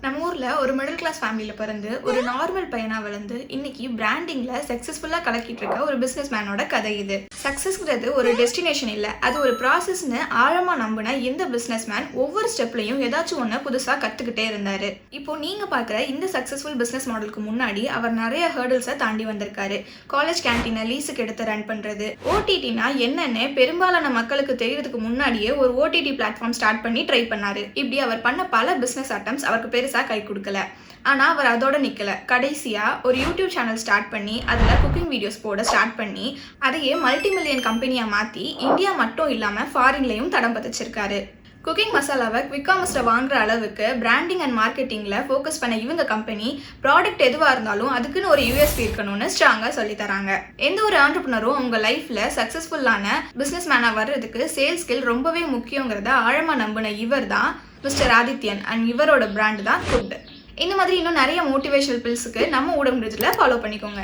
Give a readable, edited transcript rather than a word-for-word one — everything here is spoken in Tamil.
நம்ம ஊர்ல ஒரு மிடில் கிளாஸ் ஃபேமிலியில பிறந்து ஒரு நார்மல் பையனா வளர்ந்து இன்னைக்கு பிராண்டிங்ல சக்சஸ்ஃபுல்லா கலக்கிட்டு இருக்க ஒரு பிசினஸ் மேனோட கதை இது. சக்சஸ்ங்கிறது ஒரு டெஸ்டினேஷன் இல்ல, அது ஒரு ப்ராசஸ்னு ஆழமா நம்பின இந்த பிசினஸ் மேன் ஒவ்வொரு ஸ்டெப்லயும் ஏதாச்சும் ஒண்ணு புதுசா கத்துக்கிட்டே இருந்தாரு. இப்போ நீங்க பாக்குற இந்த சக்சஸ்ஃபுல் பிசினஸ் மாடலுக்கு முன்னாடி அவர் நிறைய ஹேர்டில்ஸை தாண்டி வந்திருக்காரு. காலேஜ் கேன்டீனை லீஸுக்கு எடுத்து ரன் பண்றது, ஓடிடினா என்னன்னு பெரும்பாலான மக்களுக்கு தெரியறதுக்கு முன்னாடியே ஒரு ஓடிடி பிளாட்ஃபார்ம் ஸ்டார்ட் பண்ணி ட்ரை பண்ணாரு. இப்படி அவர் பண்ண பல பிசினஸ் அட்டம்ஸ் அவருக்கு பெருசா கை கொடுக்கல. ஆனா அவர் அதோட நிக்கல. கடைசியா ஒரு யூடியூப் சேனல் ஸ்டார்ட் பண்ணி அதுல குக்கிங் வீடியோஸ் போட ஸ்டார்ட் பண்ணி அதையே மல்டி மில்லியன் கம்பெனியா மாத்தி இந்தியா மட்டும் இல்லாம ஃபாரின்லயும் தடம் பதிச்சிருக்காரு. குக்கிங் மசாலாவை குவிக் காமர்ஸ்ல வாங்குற அளவுக்கு பிராண்டிங் அண்ட் மார்க்கெட்டிங்ல ஃபோக்கஸ் பண்ண இவங்க கம்பெனி ப்ராடக்ட் எதுவா இருந்தாலும் அதுக்குன்னு ஒரு யூஎஸ்பி இருக்கணும்னு ஸ்ட்ராங்கா சொல்லி தராங்க. எந்த ஒரு ஆண்டர்பிரினரும் அவங்க லைஃப்ல சக்சஸ்ஃபுல்லான பிசினஸ் மேனா வர்றதுக்கு சேல்ஸ் ஸ்கில் ரொம்பவே முக்கியங்கிறத ஆழமா நம்பின இவர் தான் மிஸ்டர் ஆதித்யன். அண்ட் இவரோட பிராண்ட் தான் ஃபுட். இந்த மாதிரி இன்னும் நிறைய மோட்டிவேஷனல் பில்ஸுக்கு நம்ம ஊடகம் ஃபாலோ பண்ணிக்கோங்க.